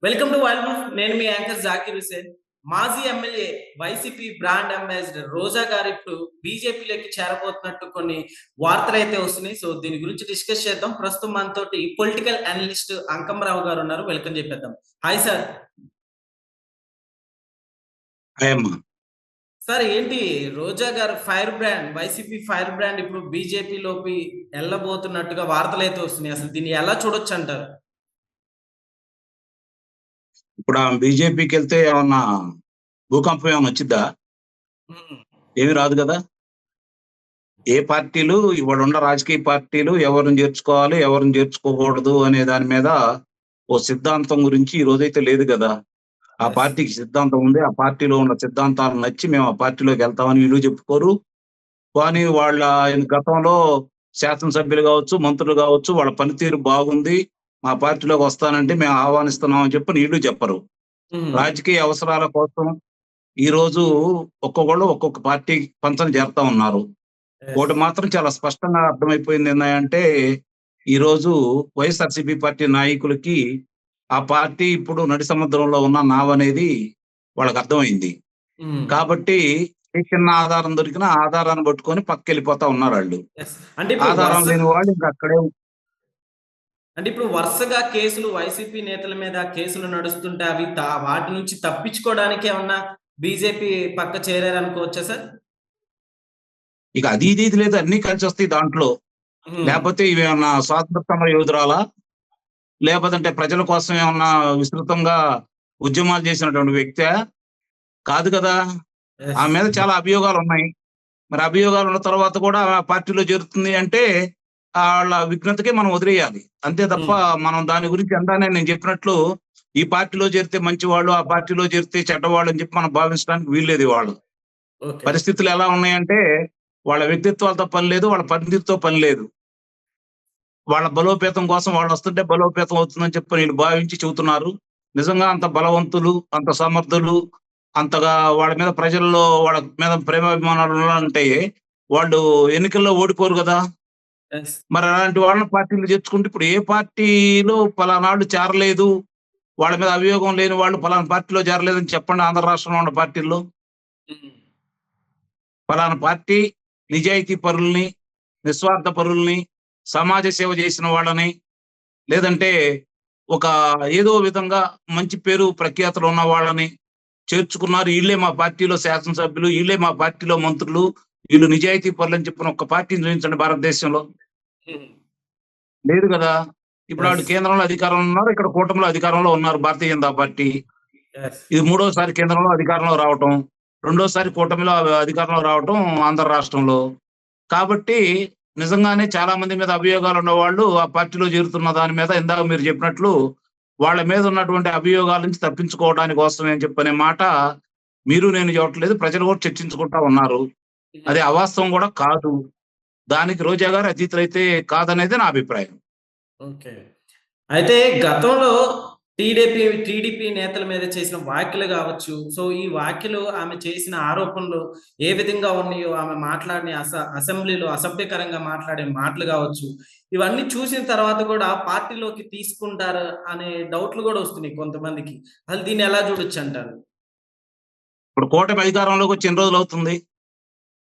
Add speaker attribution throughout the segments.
Speaker 1: Welcome to wild wolf. నేను మీ anchor Zakir Hussain. మాజీ MLA YCP brand ambassador రోజా గారు ఇప్పుడు బీజేపీలోకి చేరబోతున్నట్టు కొన్ని వార్తలైతే వస్తున్నాయి. సో దీని గురించి డిస్కస్ చేద్దాం. ప్రస్తుతం మనతోటి పొలిటికల్ అనలిస్ట్ అంకమరావు గారు ఉన్నారు. వెల్కమ్ చెప్పేద్దాం. Hi sir. సార్ ఏంటి రోజా గారు fire brand, YCP fire brand ఇప్పుడు బీజేపీలోకి వెళ్ళబోతున్నట్టుగా వార్తలైతే వస్తున్నాయి. అసలు దీన్ని ఎలా చూడొచ్చు అంటారు?
Speaker 2: ఇప్పుడు బీజేపీకి వెళ్తే ఏమన్నా భూకంపం ఏమైనా వచ్చిద్దా? ఏమి రాదు కదా. ఏ పార్టీలు ఇవాళ ఉన్న రాజకీయ పార్టీలు ఎవరిని చేర్చుకోవాలి, ఎవరిని చేర్చుకోకూడదు అనే దాని మీద ఓ సిద్ధాంతం గురించి ఈ రోజైతే లేదు కదా. ఆ పార్టీకి సిద్ధాంతం ఉంది. ఆ పార్టీలో ఉన్న సిద్ధాంతాలు నచ్చి మేము ఆ పార్టీలోకి వెళ్తామని వీళ్ళు చెప్పుకోరు. కానీ వాళ్ళ గతంలో శాసనసభ్యులు కావచ్చు, మంత్రులు కావచ్చు, వాళ్ళ పనితీరు బాగుంది, మా పార్టీలోకి వస్తానంటే మేము ఆహ్వానిస్తున్నాం అని చెప్పి వీళ్ళు చెప్పరు. రాజకీయ అవసరాల కోసం ఈ రోజు ఒక్కొక్కళ్ళు ఒక్కొక్క పార్టీ పంచం చేరుతా ఉన్నారు. ఒకటి మాత్రం చాలా స్పష్టంగా అర్థమైపోయింది ఏంటంటే, ఈ రోజు వైఎస్ఆర్సీపీ పార్టీ నాయకులకి ఆ పార్టీ ఇప్పుడు నడి సముద్రంలో ఉన్న నావ అనేది వాళ్ళకి అర్థమైంది. కాబట్టి ఏ చిన్న ఆధారం దొరికినా ఆధారాన్ని పట్టుకొని పక్కకెళ్ళిపోతా ఉన్నారు వాళ్ళు. ఆధారం లేని వాళ్ళు ఇంకా అక్కడే.
Speaker 1: అంటే ఇప్పుడు వరుసగా కేసులు వైసీపీ నేతల మీద కేసులు నడుస్తుంటే అవి వాటి నుంచి తప్పించుకోవడానికి ఏమన్నా బీజేపీ పక్క చేరారనుకోవచ్చా సార్?
Speaker 2: ఇక అది ఇది లేదు, అన్ని కలిసి వస్తాయి దాంట్లో. లేకపోతే ఇవి ఏమన్నా స్వాతంత్ర సమర యోధురాలా, లేకపోతే ప్రజల కోసం ఏమన్నా విస్తృతంగా ఉద్యమాలు చేసినటువంటి వ్యక్తి కాదు కదా. ఆ మీద చాలా అభియోగాలు ఉన్నాయి. మరి అభియోగాలు ఉన్న తర్వాత కూడా పార్టీలో చేరుతుంది అంటే వాళ్ళ విఘ్నతకి మనం వదిలేయాలి అంతే తప్ప మనం దాని గురించి ఎంతనే నేను చెప్పినట్లు ఈ పార్టీలో చేరితే మంచివాళ్ళు, ఆ పార్టీలో చేరితే చెడ్డవాళ్ళు అని చెప్పి మనం భావించడానికి వీల్లేదు. వాళ్ళు పరిస్థితులు ఎలా ఉన్నాయంటే వాళ్ళ వ్యక్తిత్వాలతో పని లేదు, వాళ్ళ పనితీరుతో పని లేదు. వాళ్ళ బలోపేతం కోసం వాళ్ళు వస్తుంటే బలోపేతం అవుతుందని చెప్పి వీళ్ళు భావించి చెబుతున్నారు. నిజంగా అంత బలవంతులు, అంత సమర్థులు, అంతగా వాళ్ళ మీద ప్రజల్లో వాళ్ళ మీద ప్రేమాభిమానాలు అంటే వాళ్ళు ఎన్నికల్లో ఓడిపోరు కదా. మరి అలాంటి వాళ్ళని పార్టీలు చేర్చుకుంటే ఇప్పుడు ఏ పార్టీలో పలానాళ్ళు చేరలేదు, వాళ్ళ మీద అభియోగం లేని వాళ్ళు పలానా పార్టీలో చేరలేదని చెప్పండి. ఆంధ్ర రాష్ట్రంలో ఉన్న పార్టీల్లో పలానా పార్టీ నిజాయితీ పరుల్ని, నిస్వార్థ పరుల్ని, సమాజ సేవ చేసిన వాళ్ళని, లేదంటే ఒక ఏదో విధంగా మంచి పేరు ప్రఖ్యాతలు ఉన్న వాళ్ళని చేర్చుకున్నారు. వీళ్ళే మా పార్టీలో శాసనసభ్యులు, వీళ్ళే మా పార్టీలో మంత్రులు, వీళ్ళు నిజాయితీ పరులు అని చెప్పిన ఒక్క పార్టీని చూపించండి భారతదేశంలో. లేదు కదా. ఇప్పుడు వాళ్ళు కేంద్రంలో అధికారంలో ఉన్నారు, ఇక్కడ కూటమిలో అధికారంలో ఉన్నారు భారతీయ జనతా పార్టీ. ఇది మూడోసారి కేంద్రంలో అధికారంలో రావటం, రెండోసారి కూటమిలో అధికారంలో రావటం ఆంధ్ర రాష్ట్రంలో. కాబట్టి నిజంగానే చాలా మంది మీద అభియోగాలు ఉన్న వాళ్ళు ఆ పార్టీలో చేరుతున్న దాని మీద ఇందాక మీరు చెప్పినట్లు వాళ్ళ మీద ఉన్నటువంటి అభియోగాల నుంచి తప్పించుకోవడానికి కోసమే అని చెప్పనే మాట మీరు నేను చెప్పట్లేదు, ప్రజలు కూడా చర్చించుకుంటా ఉన్నారు. అది అవాస్తవం కూడా కాదు. దానికి రోజా గారు అతీతులైతే కాదనేది నా అభిప్రాయం.
Speaker 1: ఓకే. అయితే గతంలో టీడీపీ నేతల మీద చేసిన వ్యాఖ్యలు కావచ్చు. సో ఈ వ్యాఖ్యలు ఆమె చేసిన ఆరోపణలు ఏ విధంగా ఉన్నాయో, ఆమె మాట్లాడిన అసెంబ్లీలో అసభ్యకరంగా మాట్లాడే మాటలు కావచ్చు, ఇవన్నీ చూసిన తర్వాత కూడా పార్టీలోకి తీసుకుంటారు అనే డౌట్లు కూడా వస్తున్నాయి కొంతమందికి. అసలు దీన్ని ఎలా చూడొచ్చు అంటారు?
Speaker 2: ఇప్పుడు కూటమి అధికారంలోకి వచ్చి ఎన్ని రోజులు అవుతుంది?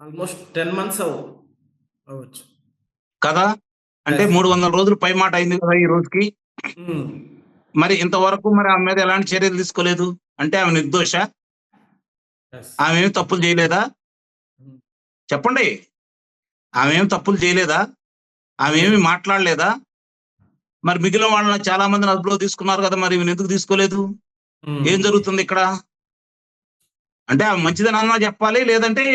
Speaker 1: ఆల్మోస్ట్ 10 మంత్స్ అవ్వచ్చు
Speaker 2: కదా. అంటే 300 రోజులు పై మాట అయింది కదా ఈ రోజుకి. మరి ఇంతవరకు మరి ఆమె మీద ఎలాంటి చర్యలు తీసుకోలేదు అంటే ఆమె నిర్దోష? ఆమె ఏమి తప్పులు చేయలేదా? చెప్పండి. ఆమె ఏమి తప్పులు చేయలేదా? ఆమె ఏమి మాట్లాడలేదా? మరి మిగిలిన వాళ్ళని చాలా మందిని అదుపులో తీసుకున్నారు కదా, మరి ఈమెను ఎందుకు తీసుకోలేదు? ఏం జరుగుతుంది ఇక్కడ? అంటే ఆమె మంచిదనన్నా చెప్పాలి, లేదంటే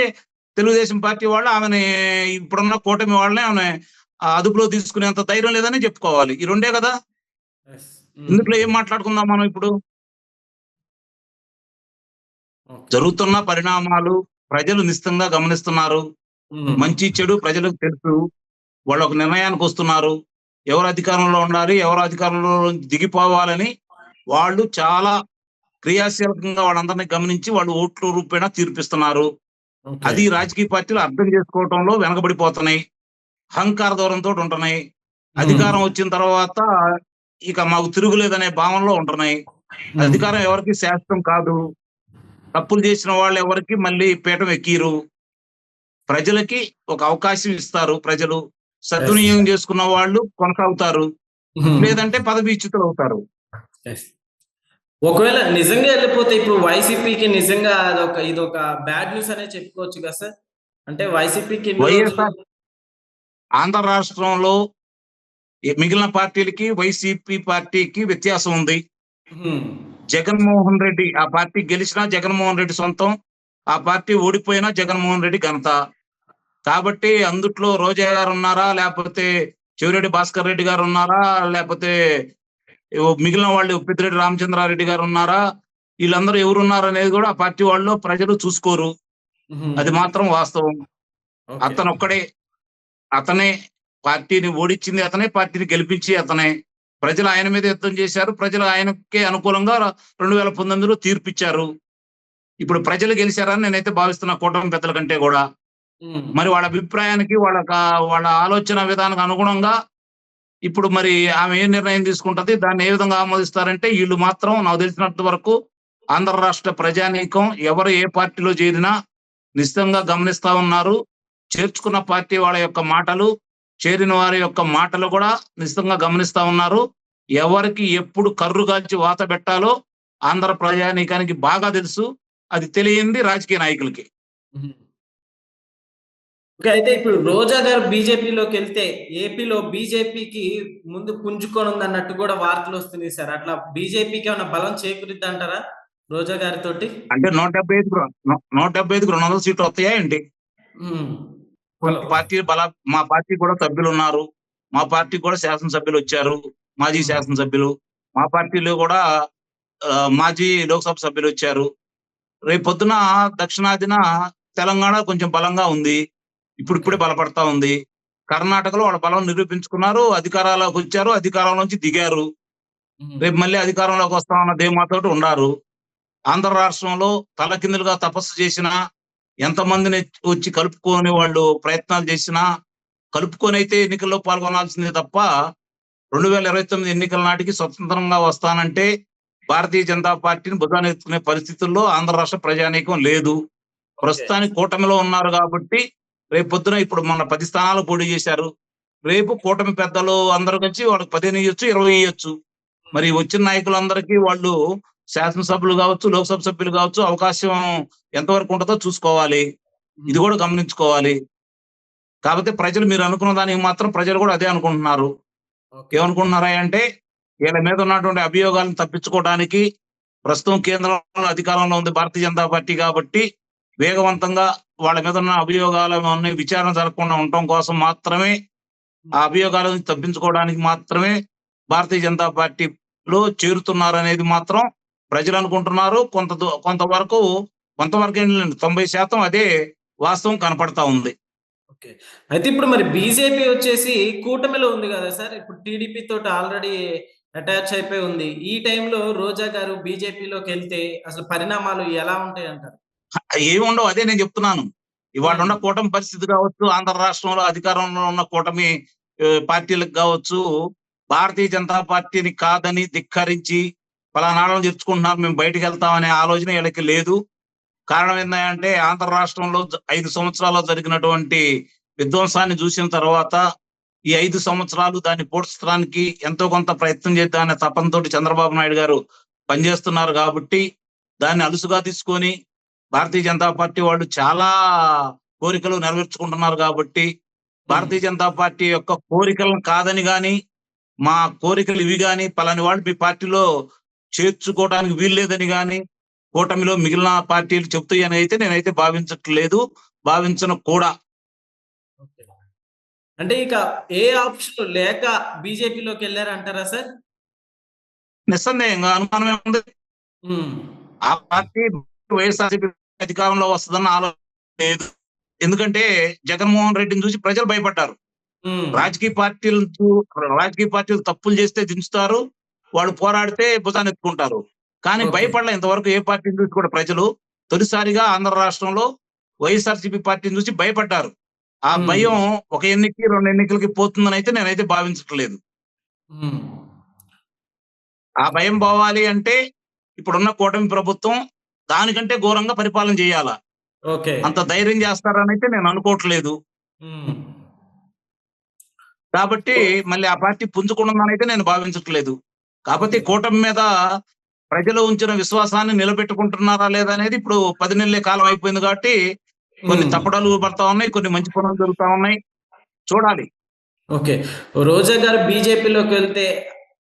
Speaker 2: తెలుగుదేశం పార్టీ వాళ్ళు ఆమెని ఇప్పుడున్న కూటమి వాళ్ళని ఆమె అదుపులో తీసుకునేంత ధైర్యం లేదని చెప్పుకోవాలి. ఈ రెండే కదా. ఇందులో ఏం మాట్లాడుకుందాం మనం ఇప్పుడు? జరుగుతున్న పరిణామాలు ప్రజలు నిశ్చితంగా గమనిస్తున్నారు. మంచి చెడు ప్రజలకు తెలుసు. వాళ్ళు ఒక నిర్ణయానికి వస్తున్నారు. ఎవరు అధికారంలో ఉండాలి, ఎవరు అధికారంలో దిగిపోవాలని వాళ్ళు చాలా క్రియాశీలకంగా వాళ్ళందరినీ గమనించి వాళ్ళు ఓట్ల రూపేణా తీర్పిస్తున్నారు. అది రాజకీయ పార్టీలు అర్థం చేసుకోవటంలో వెనకబడిపోతున్నాయి, అహంకార దూరంతో ఉంటున్నాయి. అధికారం వచ్చిన తర్వాత ఇక మాకు తిరుగులేదనే భావనలో ఉంటున్నాయి. అధికారం ఎవరికి శాశ్వతం కాదు. తప్పులు చేసిన వాళ్ళు ఎవరికి మళ్ళీ పీఠం ఎక్కిరు. ప్రజలకి ఒక అవకాశం ఇస్తారు ప్రజలు.
Speaker 1: యెస్.
Speaker 2: సద్వినియోగం చేసుకున్న వాళ్ళు కొనసాగుతారు.
Speaker 1: హ్మ్.
Speaker 2: లేదంటే పదవీచ్యుతులవుతారు.
Speaker 1: యెస్. ఒకవేళ నిజంగా ఎళ్ళిపోతే ఇప్పుడు వైసీపీకి నిజంగా ఇదొక బ్యాడ్ న్యూస్ అనే చెప్పుకోవచ్చు కదా సార్? అంటే వైసీపీకి ఇన్ని రోజులు
Speaker 2: వైఎస్ఆర్ ఆంధ్ర రాష్ట్రంలో మిగిలిన పార్టీలకి, వైసీపీ పార్టీకి వ్యత్యాసం ఉంది.
Speaker 1: హ్మ్.
Speaker 2: జగన్మోహన్ రెడ్డి ఆ పార్టీ గెలిచినా జగన్మోహన్ రెడ్డి సొంతం. ఆ పార్టీ ఓడిపోయినా జగన్మోహన్ రెడ్డి ఘనత. కాబట్టి అందుట్లో రోజా గారున్నారా? లేపోతే చెవిరెడ్డి భాస్కర్ రెడ్డి గారున్నారా? లేపోతే మిగిలిన వాళ్ళు పెద్దిరెడ్డి రామచంద్రారెడ్డి గారున్నారా? ఈళ్ళందరూ ఎవరున్నారనేది గూడా ఆ పార్టీ వాళ్ళు ప్రజలు చూసుకోరు.
Speaker 1: హ్మ్.
Speaker 2: అది మాత్రం వాస్తవం.
Speaker 1: ఓకే.
Speaker 2: అతనొక్కడే. అతనే పార్టీని ఓడించింది అతనే, పార్టీని గెలిపించి అతనే. ప్రజలు ఆయన మీద యుద్ధం చేశారు. ప్రజలు ఆయనకే అనుకూలంగా 2019లో తీర్పిచ్చారు. ఇప్పుడు ప్రజలు గెలిచారని నేనైతే భావిస్తున్నా కూటమి పెద్దల కంటే గూడా.
Speaker 1: హ్మ్.
Speaker 2: మరి వాళ్ళ అభిప్రాయానికి, వాళ్ళ ఆలోచన విధానానికి అనుగుణంగా ఇప్పుడు మరి ఆమె ఏ నిర్ణయం తీసుకుంటది? దాన్ని ఏ విధంగా ఆమోదిస్తారంటే ఈళ్ళు మాత్రం నాకు తెలిసినంత వరకు ఆంధ్ర రాష్ట్ర ప్రజానీకం ఎవరు ఏ పార్టీలో చేరినా నిశితంగా గమనిస్తా ఉన్నారు. చేర్చుకున్న పార్టీ వాళ్ళ యొక్క మాటలు, చేరిన వారి యొక్క మాటలు గూడా నిశితంగా గమనిస్తా ఉన్నారు. ఎవరికి ఎప్పుడు కర్రు కాల్చి వాత బెట్టాలో ఆంధ్ర ప్రజానీకానికి బాగా తెలుసు. అది తెలియంది రాజకీయ నాయకులకి.
Speaker 1: హుహు. ఓకే. అయితే ఇప్పుడు రోజా గారు బీజేపీలోకెళ్తే ఏపీలో బీజేపీకి ముందు పుంజుకోనుందన్నట్టు గూడా వార్తలొస్తున్నాయి సార్. అట్లా బీజేపీకి ఏమన్నా బలం చేకూరిద్దంటారా? రోజా గారితోటి?
Speaker 2: అంటే 175కి 175కి 200 సీట్లు వస్తాయా ఏంటి?
Speaker 1: హ్మ్. హలో.
Speaker 2: కొన్ని పార్టీ మా పార్టీ కూడా సభ్యులున్నారు. మా పార్టీకి కూడా శాసనసభ్యులొచ్చారు. మాజీ
Speaker 1: హ్మ్.
Speaker 2: శాసనసభ్యులు. మా పార్టీలో గూడా మాజీ లోక్‌సభ సభ్యులొచ్చారు. రేపొద్దున దక్షిణాదిన తెలంగాణ కొంచెం బలంగా ఉంది.
Speaker 1: ఓకే.
Speaker 2: ఇప్పుడిప్పుడే బలపడతా ఉంది. కర్ణాటకలో వాళ్ళ బలం నిరూపించుకున్నారు. అధికారంలోకొచ్చారు. అధికారంలోంచి దిగారు.
Speaker 1: హ్మ్.
Speaker 2: రేపు మళ్ళీ అధికారంలోకొస్తామన్న ధీమాతోటి ఉండారు. ఆంధ్ర రాష్ట్రంలో తలకిందులుగా తపస్సు చేసినా, ఎంతమందిని వచ్చి కలుపుకొని వాళ్ళు ప్రయత్నాలు చేసినా, కలుపుకొనైతే ఎన్నికల్లో పాల్గొనాల్సిందే తప్ప 2029 ఎన్నికల నాటికి స్వతంత్రంగా వస్తానంటే, భారతీయ జనతా పార్టీని భుజానెత్తుకునే పరిస్థితుల్లో ఆంధ్ర రాష్ట్ర ప్రజానీకం లేదు.
Speaker 1: ఓకే.
Speaker 2: ప్రస్తుతానికి కూటమిలో ఉన్నారు గాబట్టి, రేపొద్దున ఇప్పుడు మొన్న 10 స్థానాలు పోటీ చేశారు. రేపు కూటమి పెద్దలు అందరూ కలిసి వాళ్ళకి 15 ఇయ్యొచ్చు, 20 ఇయ్యొచ్చు. మరి
Speaker 1: హ్మ్.
Speaker 2: వచ్చిన నాయకులందరికీ వాళ్ళు శాసనసభ్యులు గావచ్చు, లోక్‌సభ సభ్యులు గావచ్చు, అవకాశం ఎంతవరకు ఉంటదో చూసుకోవాలి. ఇది
Speaker 1: హ్మ్.
Speaker 2: గూడా గమనించుకోవాలి. కాపోతే ప్రజలు మీరనుకున్న దానికి మాత్రం ప్రజలు గూడా అదే అనుకుంటున్నారు.
Speaker 1: ఓకే.
Speaker 2: ఏమనుకుంటున్నారా అంటే, వీళ్ళ మీద ఉన్నటువంటి అభియోగాలను తప్పించుకోవడానికి ప్రస్తుతం కేంద్రంలో అధికారంలో ఉంది భారతీయ జనతా పార్టీ గాబట్టి, వేగవంతంగా వాళ్ళ మీద ఉన్న అభియోగాలవన్నీ విచారణ జరగకుండా ఉండటం కోసం మాత్రమే, ఆ
Speaker 1: హ్మ్.
Speaker 2: అభియోగాల నుంచి తప్పించుకోవడానికి మాత్రమే భారతీయ జనతా పార్టీలో చేరుతున్నారనేది మాత్రం ప్రజలనుకుంటున్నారు. కొంతవరకేంటిలెండి 90% అదే వాస్తవం కనపడతా ఉంది.
Speaker 1: ఓకే. అయితే ఇప్పుడు మరి బీజేపీ వచ్చేసి కూటమిలో ఉంది గదా సార్! ఇప్పుడు టీడీపీ తోటి ఆల్రెడీ అటాచ్ అయిపోయి ఉంది. ఈ టైంలో రోజా గారు బీజేపీలోకెళ్తే అసలు పరిణామాలు ఎలా ఉంటాయంటారు?
Speaker 2: ఏముండవు. అదే నేను జెప్తున్నాను.
Speaker 1: హ్మ్.
Speaker 2: ఇవాళున్న కూటమి పరిస్థితి గావచ్చు, ఆంధ్ర రాష్ట్రంలో అధికారంలో ఉన్న కూటమి పార్టీలకు గావచ్చు, భారతీయ జనతా పార్టీని కాదని ధిక్కరించి, పలానాళ్ళని చేర్చుకుంటున్నారు, మేము బయటికెళ్తామనే ఆలోచన ఈళ్ళకి లేదు. కారణం ఏందంటే, ఆంధ్ర రాష్ట్రంలో 5 సంవత్సరాల్లో జరిగినటువంటి విధ్వంసాన్ని జూసిన తర్వాత, ఈ 5 సంవత్సరాలు దాన్ని పూడ్చడానికి ఎంతో కొంత ప్రయత్నం చేద్దామనే తపనతోటి చంద్రబాబు నాయుడు గారు పనిజేస్తున్నారు గాబట్టి, దాన్ని అలుసుగా తీసుకొని భారతీయ జనతా పార్టీ వాళ్ళు చాలా కోరికలు నెరవేర్చుకుంటున్నారు గాబట్టి,
Speaker 1: హ్మ్.
Speaker 2: భారతీయ జనతా పార్టీ యొక్క కోరికలను కాదని గాని, మా కోరికలు ఇవి గాని, పలాని వాళ్ళు మీ పార్టీలో చేర్చుకోవడానికి వీల్లేదని గాని, కూటమిలో మిగిలిన పార్టీలు చెప్తాయనైతే నేనైతే భావించట్లేదు. భావించను కూడా.
Speaker 1: ఓకే. అంటే ఇక ఏ ఆప్షన్ లేక బీజేపీలోకెళ్లారంటారా సార్?
Speaker 2: నిస్సందేహంగా అనుమానమేముంది?
Speaker 1: హ్మ్.
Speaker 2: ఆ పార్టీ వైఎస్ఆర్‌సీపీ అధికారంలో వస్తదన్న ఆలోచన లేదు. ఎందుకంటే జగన్మోహన్ రెడ్డిని చూసి ప్రజలు భయపడ్డారు.
Speaker 1: హ్మ్.
Speaker 2: రాజకీయ పార్టీలు రాజకీయ పార్టీలు తప్పులు చేస్తే దించుతారు. వాళ్ళు పోరాడితే భుజానెత్తుకుంటారు. కానీ
Speaker 1: ఓకే.
Speaker 2: భయపడలే ఇంతవరకు ఏ పార్టీని చూసి కూడా ప్రజలు. తొలిసారిగా ఆంధ్ర రాష్ట్రంలో వైఎస్ఆర్‌సీపీ పార్టీని చూసి భయపడ్డారు. ఆ
Speaker 1: హ్మ్.
Speaker 2: భయం ఒక ఎన్నికకి, 2 ఎన్నికలకి పోతుందనైతే నేనైతే భావించట్లేదు.
Speaker 1: హ్మ్.
Speaker 2: ఆ భయం పోవాలి అంటే ఇప్పుడున్న కూటమి ప్రభుత్వం దానికంటే ఘోరంగా పరిపాలన చేయాలా.
Speaker 1: ఓకే.
Speaker 2: అంత ధైర్యం చేస్తారని అయితే నేను అనుకోవట్లేదు.
Speaker 1: హ్మ్.
Speaker 2: కాబట్టి మళ్ళీ ఆ పార్టీ పుంజుకుంటుందని అయితే నేను భావించట్లేదు. కాకపోతే
Speaker 1: ఓకే.
Speaker 2: కూటమి మీద ప్రజలు ఉంచిన విశ్వాసాన్ని నిలబెట్టుకుంటున్నారా లేదా అనేది ఇప్పుడు 10 నెలలే కాలం అయిపోయింది కాబట్టి కొన్ని
Speaker 1: హ్మ్.
Speaker 2: తప్పటడుగులు పడతా ఉన్నాయి. కొన్ని మంచి పనులు జరుగుతా ఉన్నాయి. చూడాలి.
Speaker 1: ఓకే. రోజా గారు బీజేపీలోకి వెళ్తే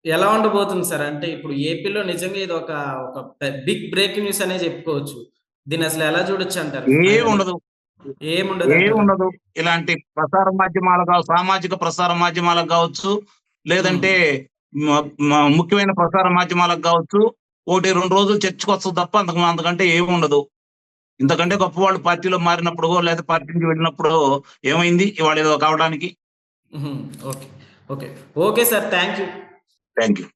Speaker 1: ఎలా ఉండబోతుంది సార్? అంటే ఇప్పుడు ఏపీలో నిజంగా ఇది ఒక బిగ్ బ్రేక్ న్యూస్ అనే చెప్పుకోవచ్చు. దీన్ని అసలు ఎలా చూడొచ్చంటారు ఫైనల్‌గా?
Speaker 2: ఏముండదు.
Speaker 1: ఏముండదంటారా?
Speaker 2: ఏముండదు. ఇలాంటి ప్రసార మాధ్యమాలు సామాజిక ప్రసార మాధ్యమాలకు గావచ్చు,
Speaker 1: హ్మ్.
Speaker 2: లేదంటే మ మ ముఖ్యమైన ప్రసార మాధ్యమాలకు గావచ్చు, 1, 2 రోజులు చర్చకొస్తది తప్ప అంతకంటే ఏముండదు. ఇంతకంటే గొప్పవాళ్ళు పార్టీలో మారినప్పుడో, లేదా పార్టీ నుంచి వెళ్ళినప్పుడో ఏమైంది ఇవాళ ఏదో కావడానికి?
Speaker 1: హుహు. Okay. Okay. Okay sir. Thank you.
Speaker 2: Thank you.